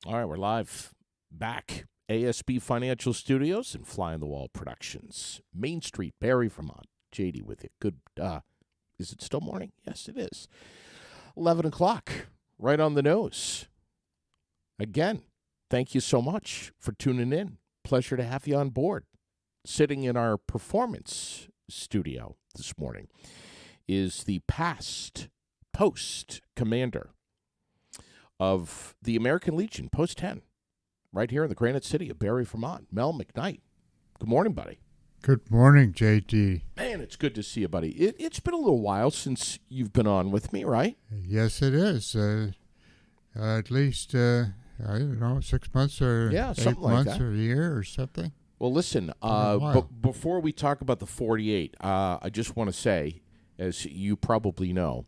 All right, we're live back. ASB Financial Studios and Fly on the Wall Productions. Main Street, Barre, Vermont. JD with you. Good. Is it still morning? Yes, it is. 11 o'clock, right on the nose. Again, thank you so much for tuning in. Pleasure to have you on board. Sitting in our performance studio this morning is the post commander of the American Legion, Post 10, right here in the Granite City of Barre, Vermont. Mel McKnight. Good morning, buddy. Good morning, JD. Man, it's good to see you, buddy. It's been a little while since you've been on with me, right? Yes, it is. At least, I don't know, 6 months or 8 months or a year or something. Well, listen, but before we talk about the 48, I just want to say, as you probably know,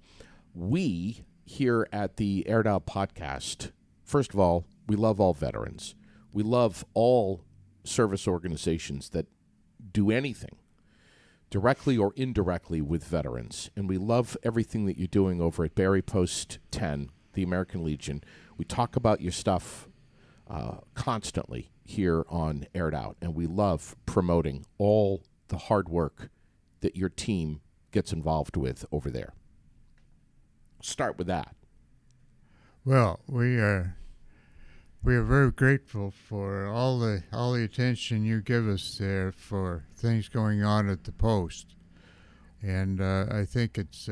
we here at the Aired Out Podcast, first of all, we love all veterans. We love all service organizations that do anything directly or indirectly with veterans. And we love everything that you're doing over at Barre Post 10, the American Legion. We talk about your stuff constantly here on Aired Out, and we love promoting all the hard work that your team gets involved with over there. Start with that. Well, we are very grateful for all the attention you give us there for things going on at the post, and I think it's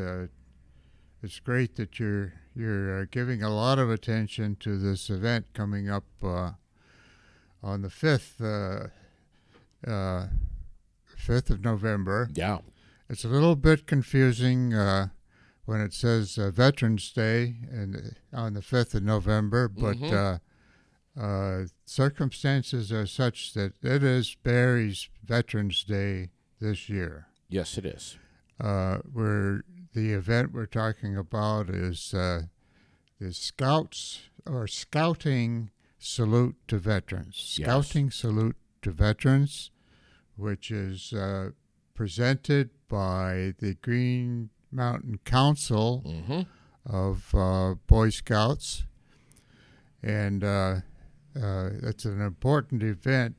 great that you're giving a lot of attention to this event coming up on the 5th of November. Yeah, it's a little bit confusing when it says Veterans Day and on the 5th of November, but circumstances are such that it is Barry's Veterans Day this year. Yes, it is. The event we're talking about is the Scouting Salute to Veterans. Scouting Salute to Veterans, which is presented by the Green Mountain Council of Boy Scouts, and it's an important event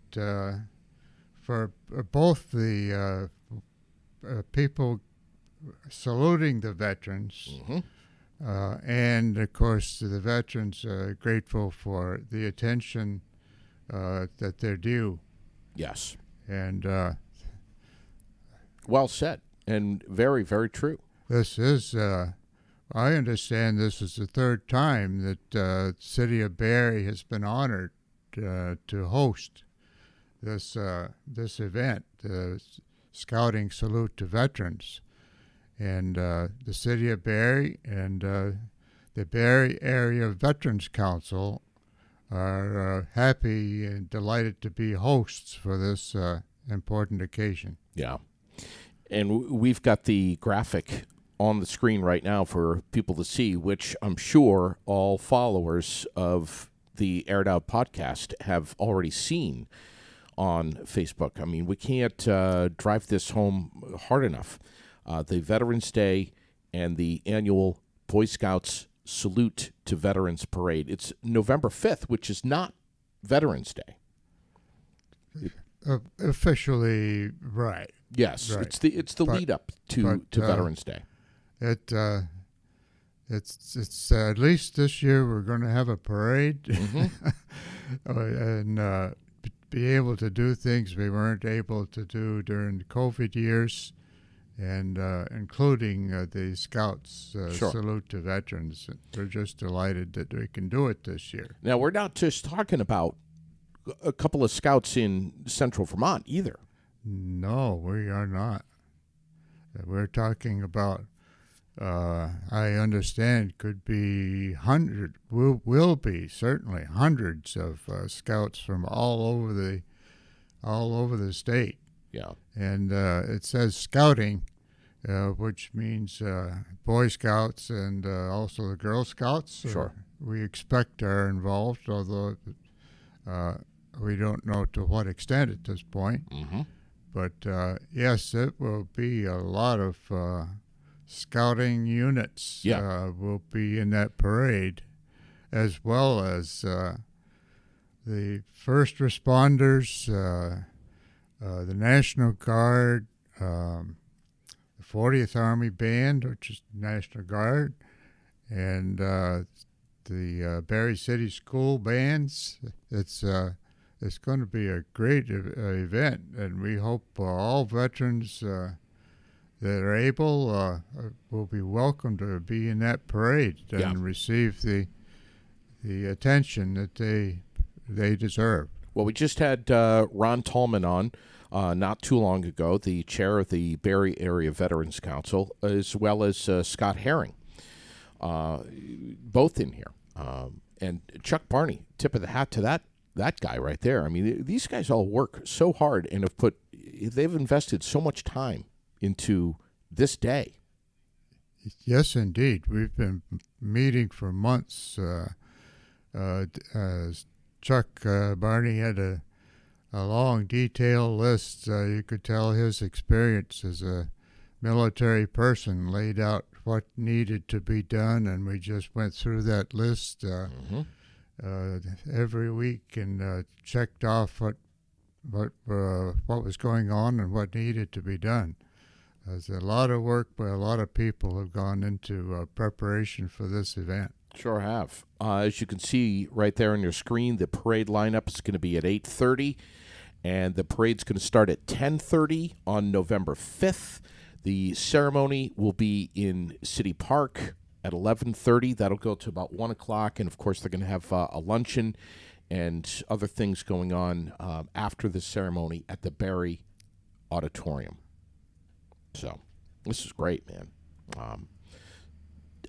for both the people saluting the veterans and, of course, the veterans are grateful for the attention that they're due. Yes. And well said, and very, very true. This is, I understand this is the third time that the city of Barre has been honored to host this event, the Scouting Salute to Veterans. And the city of Barre and the Barre Area Veterans Council are happy and delighted to be hosts for this important occasion. Yeah. And we've got the graphic on the screen right now for people to see, which I'm sure all followers of the Aired Out Podcast have already seen on Facebook. I mean, we can't drive this home hard enough. The Veterans Day and the annual Boy Scouts Salute to Veterans Parade. It's November 5th, which is not Veterans Day. Officially, right. Yes, right. It's the lead up to Veterans Day. It's at least this year we're going to have a parade and be able to do things we weren't able to do during the COVID years, and including the Scouts Salute to Veterans. We're just delighted that we can do it this year. Now, we're not just talking about a couple of Scouts in central Vermont either. No, we are not. We're talking about, I understand, could be will be certainly hundreds of Scouts from all over the state. Yeah. And it says Scouting, which means Boy Scouts and also the Girl Scouts. Sure. We expect are involved, although we don't know to what extent at this point. But yes, it will be a lot of scouting units will be in that parade, as well as the first responders, the National Guard, the 40th Army Band, which is National Guard, and the Barre City School bands. It's going to be a great event, and we hope all veterans that are able will be welcome to be in that parade and receive the attention that they deserve. Well, we just had Ron Tallman on not too long ago, the chair of the Barre Area Veterans Council, as well as Scott Herring, both in here. And Chuck Barney, tip of the hat to that guy right there. I mean, these guys all work so hard and they've invested so much time into this day. Yes, indeed. We've been meeting for months. Chuck Barney had a long, detailed list. You could tell his experience as a military person laid out what needed to be done, and we just went through that list every week and checked off what was going on and what needed to be done. There's a lot of work by a lot of people have gone into preparation for this event. Sure have. As you can see right there on your screen, the parade lineup is going to be at 8:30, and the parade's going to start at 10:30 on November 5th. The ceremony will be in City Park at 11:30. That'll go to about 1 o'clock, and of course they're going to have a luncheon and other things going on after the ceremony at the Barre Auditorium. So this is great, man.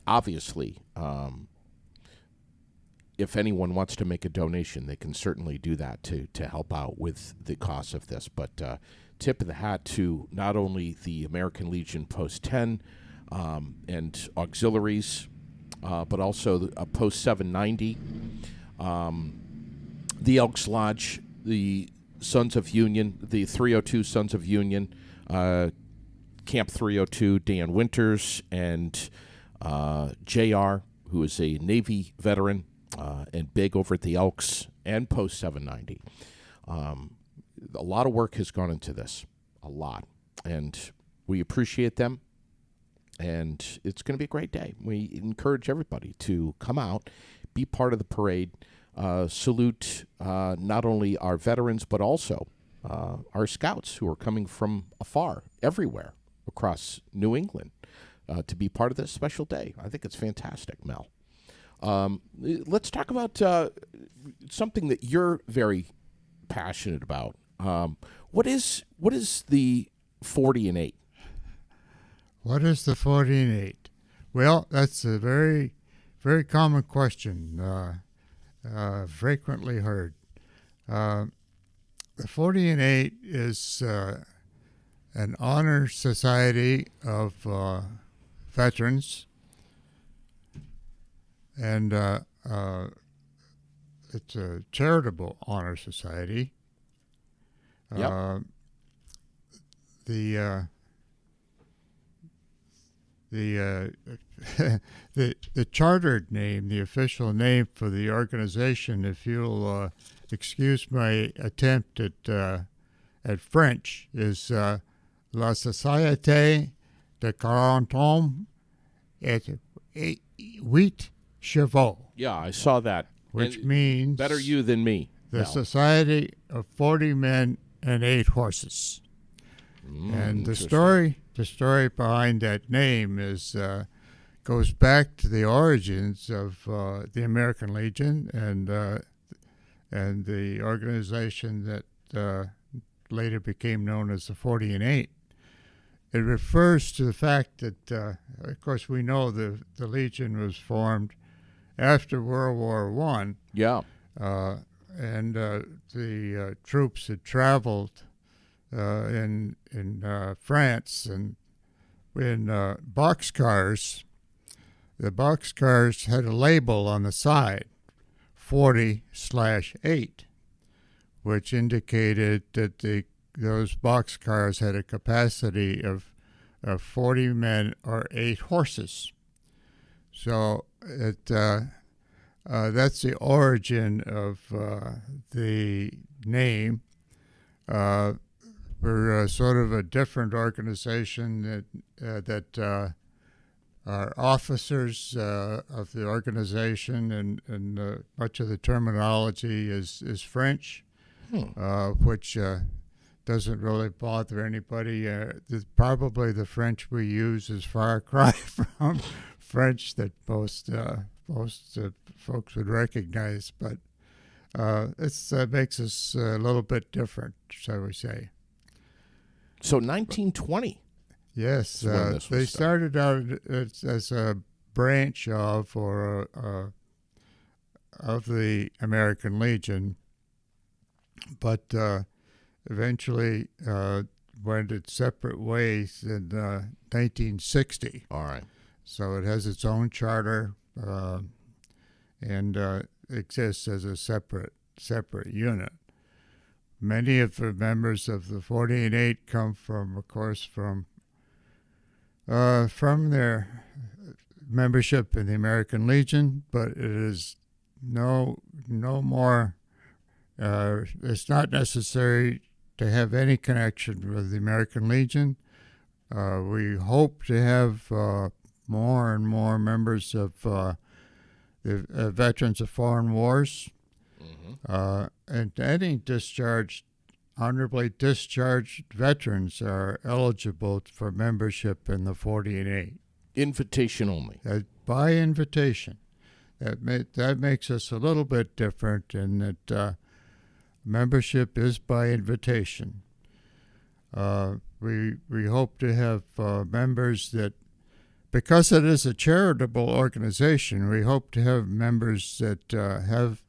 Obviously, if anyone wants to make a donation, they can certainly do that to help out with the cost of this. But tip of the hat to not only the American Legion Post 10 and auxiliaries, but also Post 790, the Elks Lodge, the Sons of Union, the 302 Sons of Union, Camp 302, Dan Winters, and JR, who is a Navy veteran and big over at the Elks, and Post 790. A lot of work has gone into this, a lot, and we appreciate them, and it's going to be a great day. We encourage everybody to come out, be part of the parade, salute not only our veterans, but also our scouts who are coming from afar, everywhere across New England, to be part of this special day. I think it's fantastic, Mel. Let's talk about something that you're very passionate about. What is the 40 and 8? What is the 40 and 8? Well, that's a very, very common question, frequently heard. The 40 and 8 is an honor society of veterans, and it's a charitable honor society. Yep. The chartered name, the official name for the organization, if you'll excuse my attempt at French, is La Société de 40 Hommes et 8 Chevaux. Yeah, I saw that. Which means better you than me. The Mel. Society of 40 Men and 8 Horses. And the story behind that name goes back to the origins of the American Legion and the organization that later became known as the 40 and 8. It refers to the fact that, of course, we know the Legion was formed after World War I. Yeah. And the troops had traveled in France, and in boxcars. The boxcars had a label on the side, 40/8, which indicated that those boxcars had a capacity of 40 men or 8 horses. So it That's the origin of the name. We're sort of a different organization that our officers of the organization and much of the terminology is French, which doesn't really bother anybody. Probably the French we use is far cry from French that most folks would recognize, but it makes us a little bit different, shall we say. So 1920. Yes, they started out as a branch of the American Legion, but eventually went its separate ways in 1960. All right. So it has its own charter and exists as a separate unit. Many of the members of the 48 come from, of course, from their membership in the American Legion, but it is no more. It's not necessary to have any connection with the American Legion. We hope to have more and more members of the veterans of foreign wars, and any honorably discharged veterans are eligible for membership in the 48. Invitation only. By invitation. That makes us a little bit different in that membership is by invitation. We hope to have members that, because it is a charitable organization, we hope to have members that have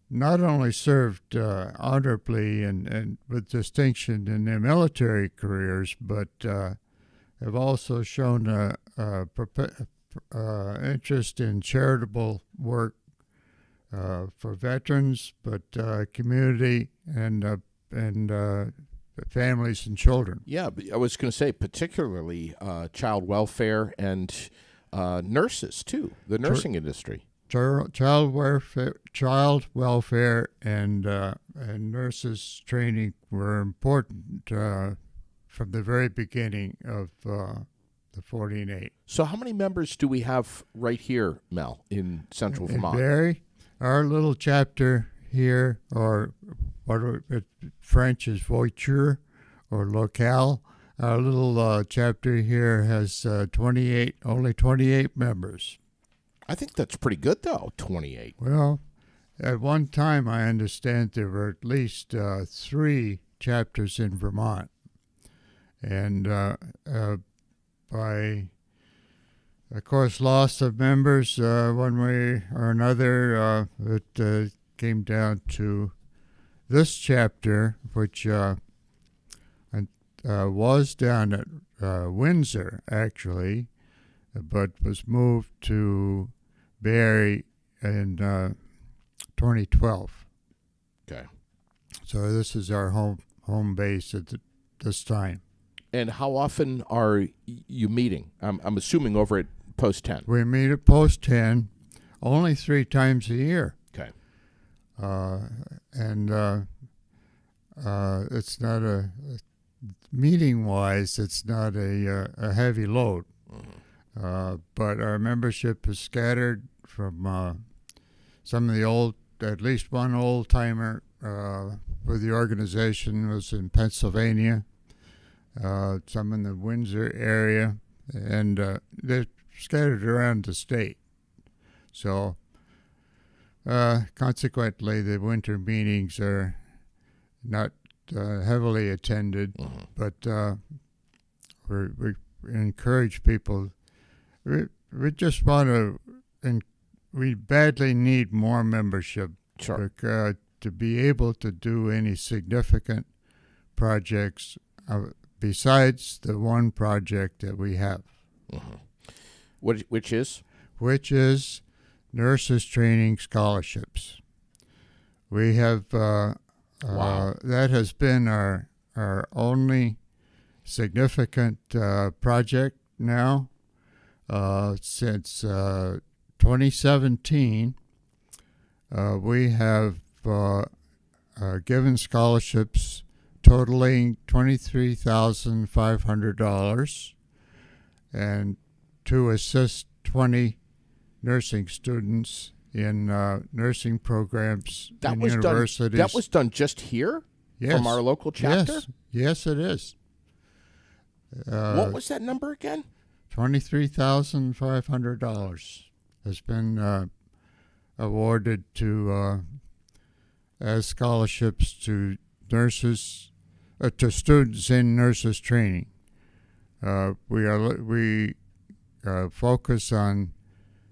not only served honorably and with distinction in their military careers, but have also shown interest in charitable work for veterans, but community and families and children. Yeah, I was going to say particularly child welfare and nurses too, the nursing industry. Child welfare, and nurses training were important from the very beginning of the 48. So how many members do we have right here, Mel, in Central Vermont? In Barre, our little chapter here, or French is voiture or locale. Our little chapter here has only 28 members. I think that's pretty good, though, 28. Well, at one time, I understand there were at least 3 chapters in Vermont. And by, of course, loss of members one way or another, it came down to this chapter, which was down at Windsor, actually, but was moved to Barre in 2012. Okay. So this is our home base at this time. And how often are you meeting? I'm assuming over at Post 10. We meet at Post 10 only 3 times a year. Okay. It's not meeting-wise, it's not a heavy load. Mm-hmm. But our membership is scattered from some of the at least one old-timer with the organization was in Pennsylvania, some in the Windsor area, and they're scattered around the state. So consequently, the winter meetings are not heavily attended, mm-hmm. but we encourage people. We just want to, we badly need more membership. Sure. To be able to do any significant projects besides the one project that we have. Mm-hmm. Which is? Which is nurses training scholarships. We have, wow. That has been our only significant project now since 2017. we have given scholarships totaling $23,500 and to assist 20 nursing students in nursing programs in universities. That was done just here? Yes. From our local chapter? Yes, it is. What was that number again? $23,500 has been awarded to as scholarships to nurses, to students in nurses training. We focus on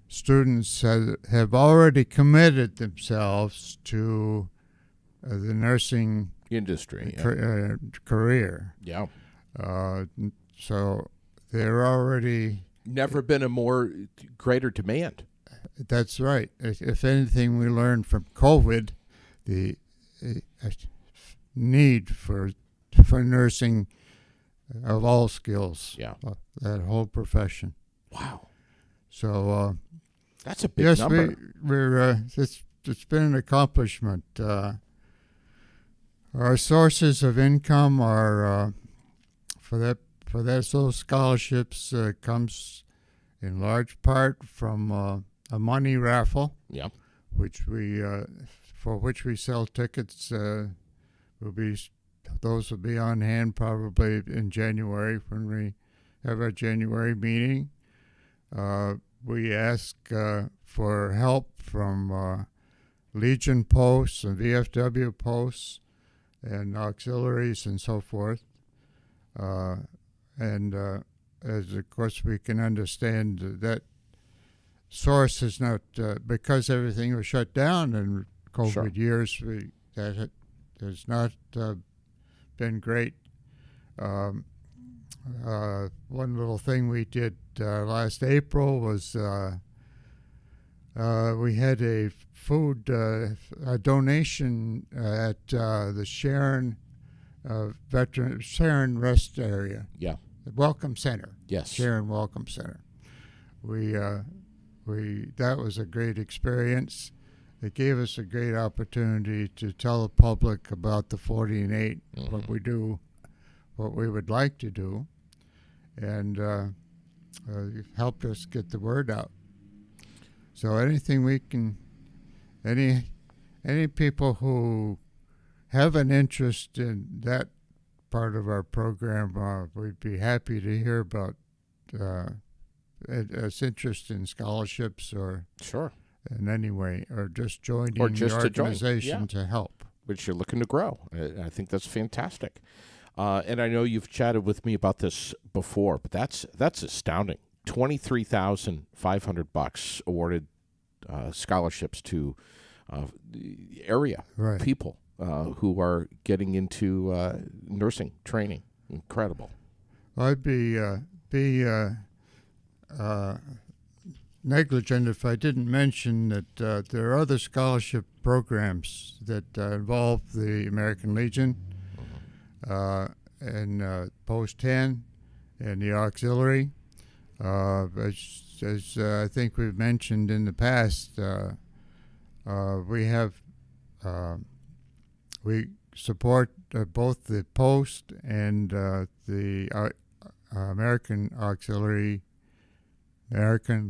students that have already committed themselves to the nursing industry career. Yeah. So they're already never been a more greater demand. That's right. If anything, we learned from COVID the need for nursing of all skills. Yeah. That whole profession. Wow. So that's a big number. It's been an accomplishment. Our sources of income are those scholarships comes in large part from a money raffle. Yeah. For which we sell tickets. Those will be on hand probably in January when we have our January meeting. We ask for help from Legion posts and VFW posts and auxiliaries and so forth. As of course we can understand that source is not because everything was shut down in COVID years. That has not been great. One little thing we did last April was we had a food a donation at the Sharon Sharon Rest Area. Yeah. The Welcome Center. Yes. Sharon Welcome Center. That was a great experience. It gave us a great opportunity to tell the public about the 40 and 8, what we do, what we would like to do, and it helped us get the word out. So anything we can, any people who have an interest in that part of our program, we'd be happy to hear about interest in scholarships or in any way, or just joining the organization to help. Which you're looking to grow. I think that's fantastic. And I know you've chatted with me about this before, but that's astounding. $23,500 awarded scholarships to area people who are getting into nursing training. Incredible. I'd be negligent if I didn't mention that there are other scholarship programs that involve the American Legion and Post 10 and the auxiliary. As I think we've mentioned in the past, we support both the Post and the American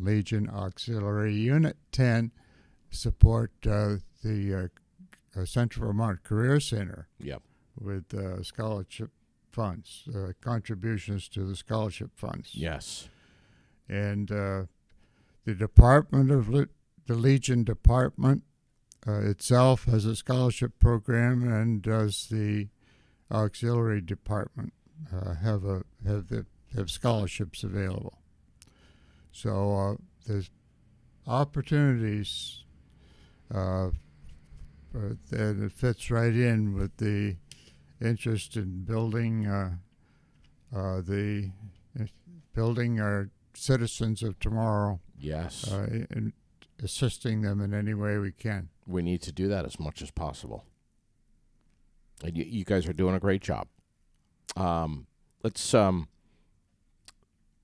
Legion Auxiliary Unit 10 support the Central Vermont Career Center with scholarship funds, contributions to the scholarship funds. Yes. And the department of the Legion Department itself has a scholarship program, and does the auxiliary department have scholarships available. So there's opportunities that it fits right in with the interest in building our citizens of tomorrow. Yes. And assisting them in any way we can. We need to do that as much as possible. And you guys are doing a great job. Let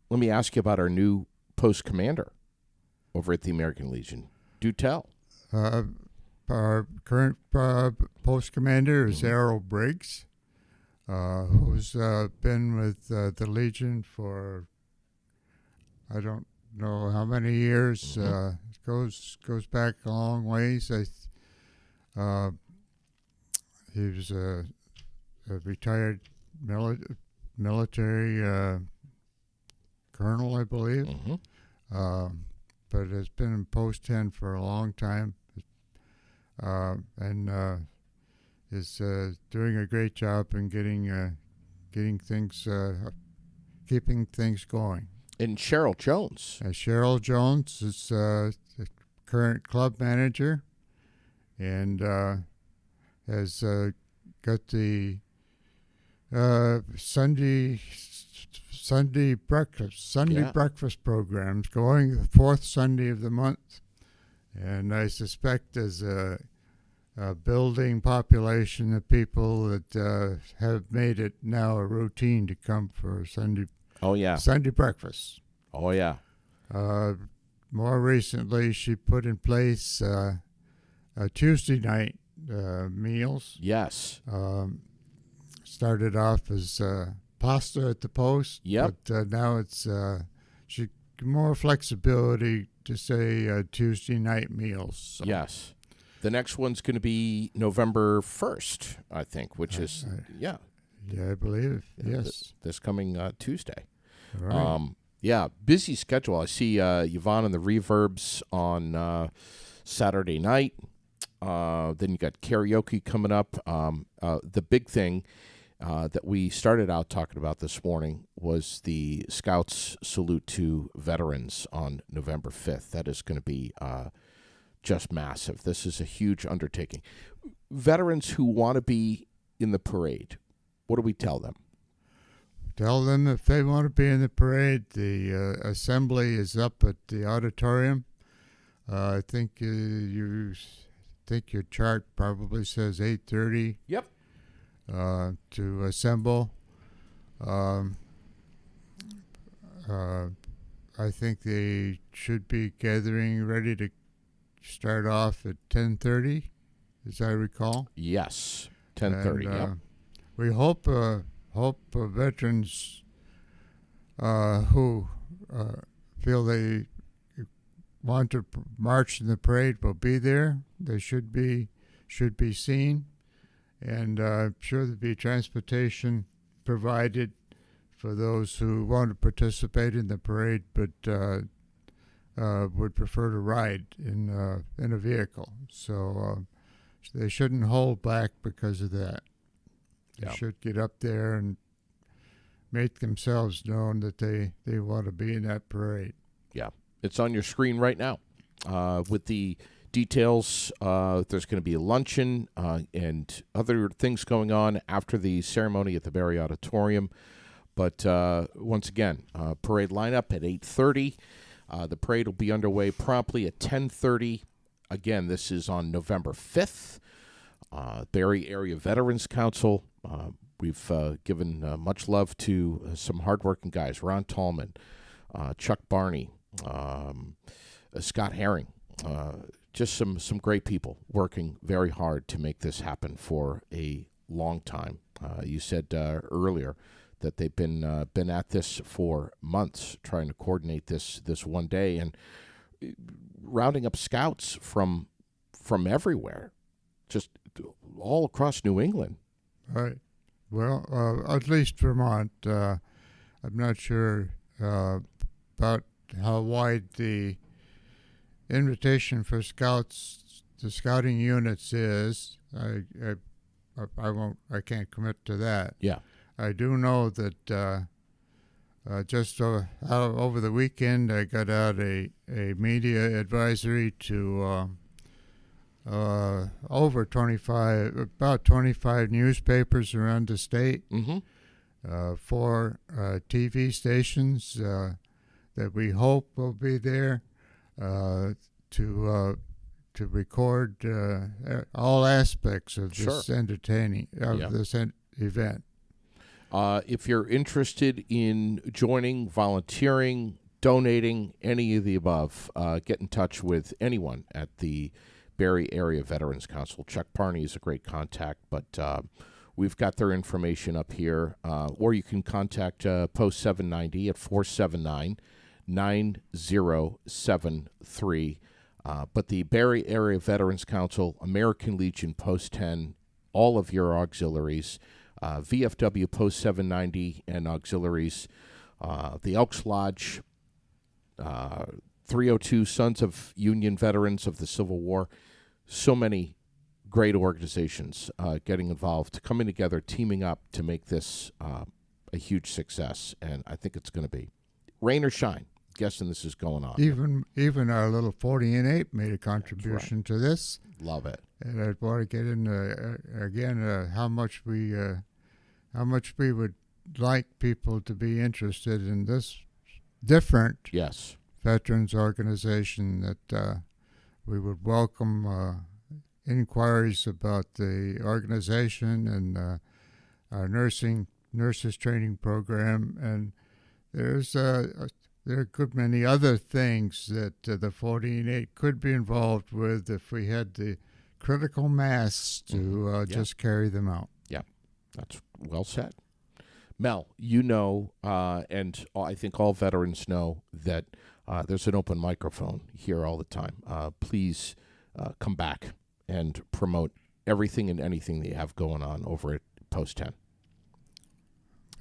me ask you about our new post commander over at the American Legion. Do tell. our current post commander is Errol Briggs, who's been with the Legion for I don't know how many years. Goes back a long ways. He was a retired military colonel, I believe, but has been in Post 10 for a long time, and is doing a great job in getting things, keeping things going. And Cheryl Jones. Cheryl Jones is the current club manager, and has got the Sunday breakfast programs going the fourth Sunday of the month, and I suspect there's a building population of people that have made it now a routine to come for Sunday. Oh yeah, Sunday breakfast. Oh yeah. More recently, she put in place a Tuesday night meals. Yes. Started off as pasta at the post. Yep. But now it's she more flexibility to say Tuesday night meals. So. Yes. The next one's going to be November 1st, I think, which is Yeah, I believe. Yes. This coming Tuesday. All right. Yeah, busy schedule. I see Yvonne and the Reverbs on Saturday night. Then you got karaoke coming up. The big thing that we started out talking about this morning was the Scouts Salute to Veterans on November 5th. That is going to be just massive. This is a huge undertaking. Veterans who want to be in the parade, what do we tell them? Tell them if they want to be in the parade, the assembly is up at the auditorium. I think your chart probably says 8:30. Yep. To assemble. I think they should be gathering ready to start off at 10:30, as I recall. Yes, 10:30. Yep. We hope veterans who feel they want to march in the parade will be there. They should be seen, and I'm sure there'll be transportation provided for those who want to participate in the parade, but would prefer to ride in a vehicle. So they shouldn't hold back because of that. They should get up there and make themselves known that they want to be in that parade. Yeah, it's on your screen right now with the details. There's going to be a luncheon and other things going on after the ceremony at the Barre Auditorium. But once again, parade lineup at 8:30. The parade will be underway promptly at 10:30. Again, this is on November 5th. Barre Area Veterans Council. We've given much love to some hardworking guys. Ron Tallman, Chuck Barney, Scott Herring. Just some great people working very hard to make this happen for a long time. You said earlier that they've been at this for months, trying to coordinate this one day and rounding up scouts from everywhere, just all across New England. Right. Well, at least Vermont. I'm not sure about how wide the invitation for scouts, the scouting units is. I can't commit to that. Yeah. I do know that just over the weekend I got out a media advisory to about 25 newspapers around the state, 4 TV stations that we hope will be there to record all aspects of this this event. If you're interested in joining, volunteering, donating, any of the above, get in touch with anyone at the Barre Area Veterans Council. Chuck Parney is a great contact, but we've got their information up here. Or you can contact Post 790 at 479-9073. But the Barre Area Veterans Council, American Legion Post 10, all of your auxiliaries, VFW Post 790 and auxiliaries, the Elks Lodge, 302 Sons of Union Veterans of the Civil War. So many great organizations getting involved, coming together, teaming up to make this a huge success. And I think it's going to be. Rain or shine, guessing this is going on. Even our little 40 and 8 made a contribution to this. Love it. And I want to get into again how much we would like people to be interested in this different veterans organization, that we would welcome inquiries about the organization and our nurses training program, and there are a good many other things that the 40 and 8 could be involved with if we had the critical mass to just carry them out. Yeah, that's well said. Mel, you know, and I think all veterans know that there's an open microphone here all the time. Please come back and promote everything and anything that you have going on over at Post 10.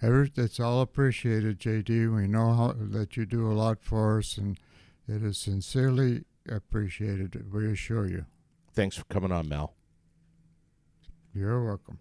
It's all appreciated, JD. We know that you do a lot for us, and it is sincerely appreciated. We assure you. Thanks for coming on, Mel. You're welcome.